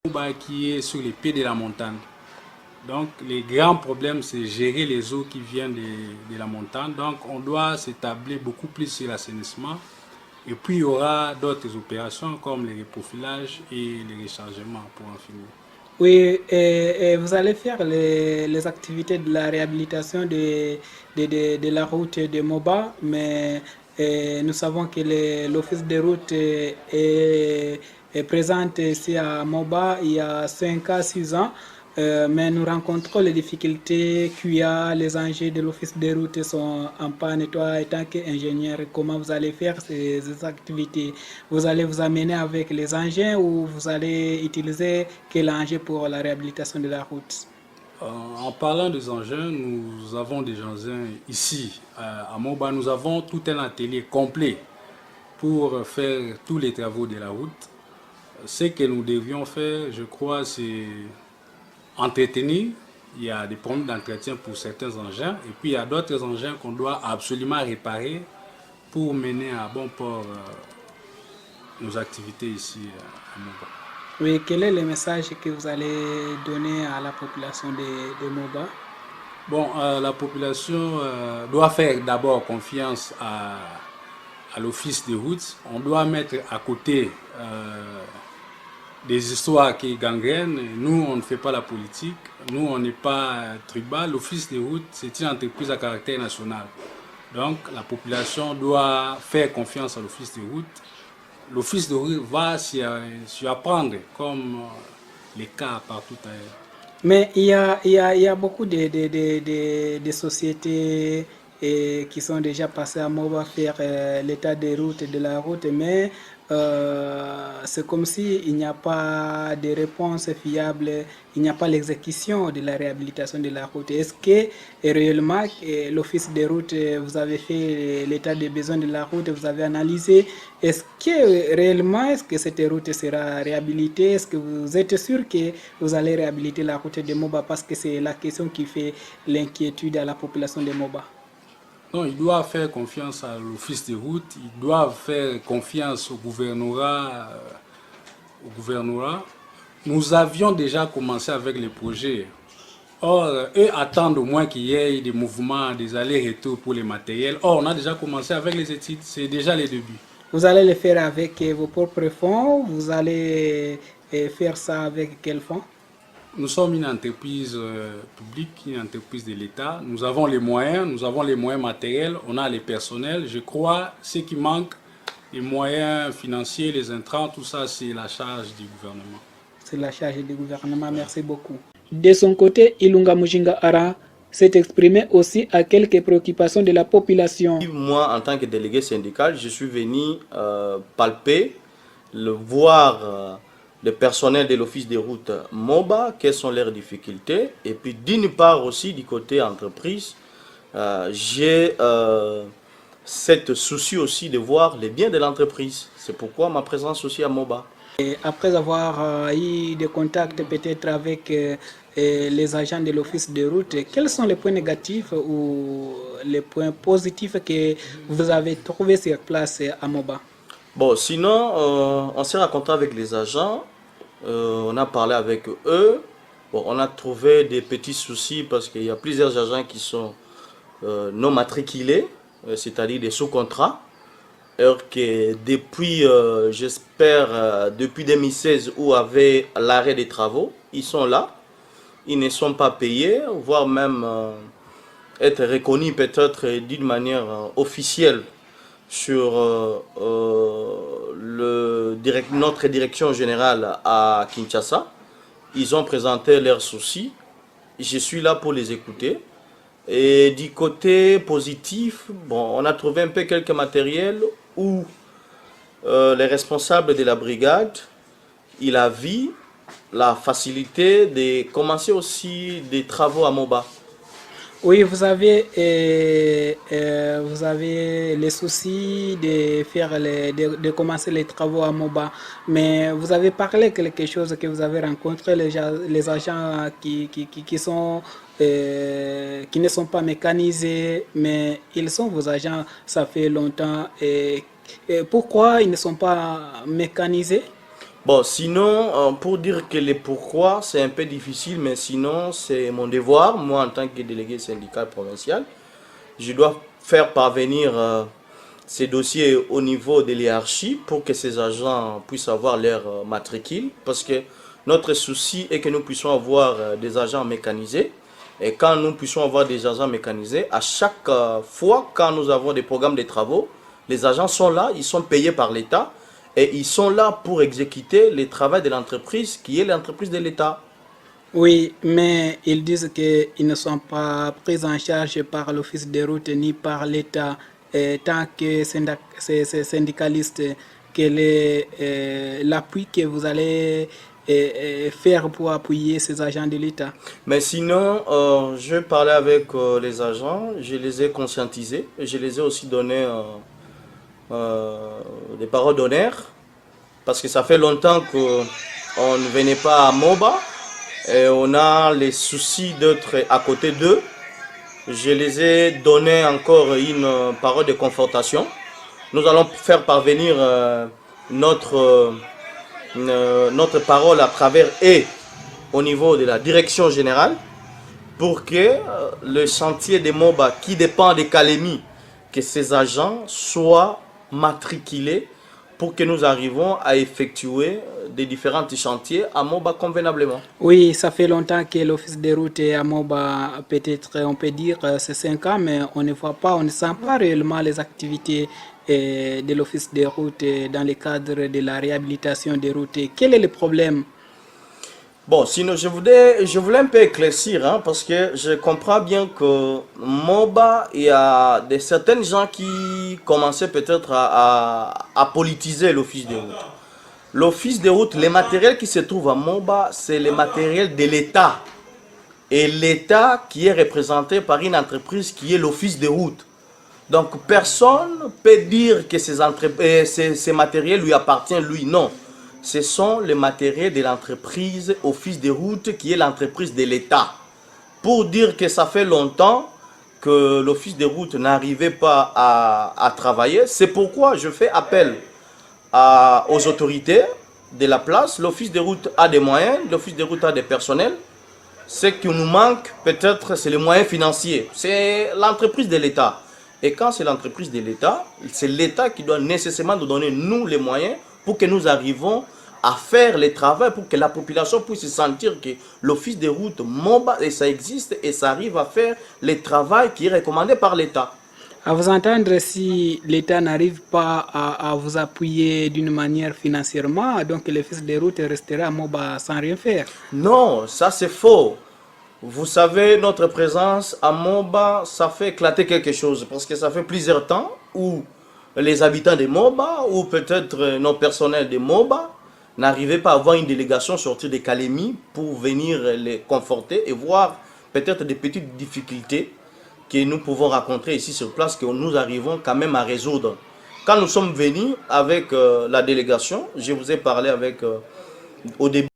Moba qui est sur les pieds de la montagne. Donc les grands problèmes, c'est gérer les eaux qui viennent de la montagne. Donc on doit s'établir beaucoup plus sur l'assainissement. Et puis il y aura d'autres opérations comme les reprofilages et les rechargements pour en finir. Oui, et vous allez faire les activités de la réhabilitation de la route de Moba, mais nous savons que l'office de route est présent ici à Moba il y a 5 à 6 ans. Mais nous rencontrons les difficultés qu'il y a, les enjeux de l'office de route sont en panne. Et toi, étant qu'ingénieur, comment vous allez faire ces activités? Vous allez vous amener avec les engins ou vous allez utiliser quel engin pour la réhabilitation de la route? En parlant des engins, nous avons des engins ici à Moba. Nous avons tout un atelier complet pour faire tous les travaux de la route. Ce que nous devions faire, je crois, c'est entretenir. Il y a des problèmes d'entretien pour certains engins et puis il y a d'autres engins qu'on doit absolument réparer pour mener à bon port nos activités ici à Moba. Oui, quel est le message que vous allez donner à la population de Moba? Bon, la population doit faire d'abord confiance à l'office des routes. On doit mettre à côté des histoires qui gangrènent. Nous, on ne fait pas la politique. Nous, on n'est pas tribal. L'office des routes, c'est une entreprise à caractère national. Donc, la population doit faire confiance à l'office des routes. L'office des routes va s'y apprendre, comme les cas partout ailleurs. Mais il y a beaucoup de sociétés qui sont déjà passées à Moba faire l'état des routes et de la route, mais c'est comme s'il n'y a pas de réponse fiable, il n'y a pas l'exécution de la réhabilitation de la route. Est-ce que réellement l'office des routes, vous avez fait l'état des besoins de la route, vous avez analysé, est-ce que réellement, est-ce que cette route sera réhabilitée? Est-ce que vous êtes sûr que vous allez réhabiliter la route de Moba? Parce que c'est la question qui fait l'inquiétude à la population de Moba. Non, ils doivent faire confiance à l'office des routes, ils doivent faire confiance au gouvernorat. Nous avions déjà commencé avec les projets. Or, eux attendent au moins qu'il y ait des mouvements, des allers-retours pour les matériels. Or, on a déjà commencé avec les études, c'est déjà les débuts. Vous allez le faire avec vos propres fonds? Vous allez faire ça avec quel fonds? Nous sommes une entreprise publique, une entreprise de l'État. Nous avons les moyens matériels, on a les personnels. Je crois ce qui manque, les moyens financiers, les intrants, tout ça, c'est la charge du gouvernement. C'est la charge du gouvernement, merci beaucoup. De son côté, Ilunga Mujinga Ara s'est exprimé aussi à quelques préoccupations de la population. Moi, en tant que délégué syndical, je suis venu palper, voir le personnel de l'office des routes Moba, quelles sont leurs difficultés. Et puis d'une part aussi du côté entreprise, j'ai cette souci aussi de voir les biens de l'entreprise. C'est pourquoi ma présence aussi à Moba. Et après avoir eu des contacts peut-être avec les agents de l'office de route, quels sont les points négatifs ou les points positifs que vous avez trouvés sur place à Moba? Bon, sinon, on s'est rencontré avec les agents, on a parlé avec eux. Bon, on a trouvé des petits soucis parce qu'il y a plusieurs agents qui sont non matriculés, c'est-à-dire des sous-contrats. Alors que depuis, j'espère, depuis 2016 où avait l'arrêt des travaux, ils sont là, ils ne sont pas payés, voire même être reconnus peut-être d'une manière officielle sur notre direction générale à Kinshasa. Ils ont présenté leurs soucis, je suis là pour les écouter. Et du côté positif, bon, on a trouvé un peu quelques matériels où les responsables de la brigade, il a vu la facilité de commencer aussi des travaux à Moba. Oui, vous avez les soucis de de commencer les travaux à Moba, mais vous avez parlé quelque chose que vous avez rencontré les agents qui sont qui ne sont pas mécanisés, mais ils sont vos agents, ça fait longtemps. Et pourquoi ils ne sont pas mécanisés? Bon, sinon, pour dire que les pourquoi, c'est un peu difficile, mais sinon, c'est mon devoir, moi en tant que délégué syndical provincial, je dois faire parvenir ces dossiers au niveau de l'hiérarchie pour que ces agents puissent avoir leur matricule, parce que notre souci est que nous puissions avoir des agents mécanisés. Et quand nous puissions avoir des agents mécanisés, à chaque fois quand nous avons des programmes de travaux, les agents sont là, ils sont payés par l'État et ils sont là pour exécuter le travail de l'entreprise qui est l'entreprise de l'État. Oui, mais ils disent qu'ils ne sont pas pris en charge par l'Office des routes ni par l'État. Tant que syndicaliste, quel est l'appui que vous allez faire pour appuyer ces agents de l'État? Mais sinon, je parlais avec les agents, je les ai conscientisés, et je les ai aussi donné des paroles d'honneur, parce que ça fait longtemps qu'on ne venait pas à Moba, et on a les soucis d'être à côté d'eux. Je les ai donné encore une parole de confortation. Nous allons faire parvenir notre parole à travers et au niveau de la direction générale pour que le chantier de Moba qui dépend de Kalemi, que ces agents soient matriculés pour que nous arrivions à effectuer des différents chantiers à Moba convenablement. Oui, ça fait longtemps que l'Office des routes est à Moba, peut-être on peut dire c'est 5 ans, mais on ne voit pas, on ne sent pas réellement les activités de l'Office des routes dans le cadre de la réhabilitation des routes. Quel est le problème? Bon, sinon je voulais un peu éclaircir, hein, parce que je comprends bien que Moba, il y a certaines gens qui commençaient peut-être à politiser l'Office des routes. L'Office des routes, les matériels qui se trouvent à Moba, c'est les matériels de l'État. Et l'État qui est représenté par une entreprise qui est l'Office des routes. Donc personne ne peut dire que ces matériels lui appartiennent, lui, non. Ce sont les matériels de l'entreprise Office des routes qui est l'entreprise de l'État. Pour dire que ça fait longtemps que l'Office des routes n'arrivait pas à travailler, c'est pourquoi je fais appel aux autorités de la place. L'Office des routes a des moyens, l'Office des routes a des personnels. Ce qui nous manque peut-être, c'est les moyens financiers. C'est l'entreprise de l'État. Et quand c'est l'entreprise de l'État, c'est l'État qui doit nécessairement nous donner, nous, les moyens pour que nous arrivions à faire les travaux, pour que la population puisse sentir que l'Office des routes Moba, et ça existe, et ça arrive à faire le travail qui est recommandé par l'État. À vous entendre, si l'État n'arrive pas à vous appuyer d'une manière financièrement, donc l'Office des routes restera à Moba sans rien faire. Non, ça c'est faux. Vous savez, notre présence à Moba, ça fait éclater quelque chose, parce que ça fait plusieurs temps où les habitants de Moba, ou peut-être nos personnels de Moba, n'arrivaient pas à avoir une délégation sortie de Kalemi pour venir les conforter et voir peut-être des petites difficultés que nous pouvons rencontrer ici sur place, que nous arrivons quand même à résoudre. Quand nous sommes venus avec la délégation, je vous ai parlé au début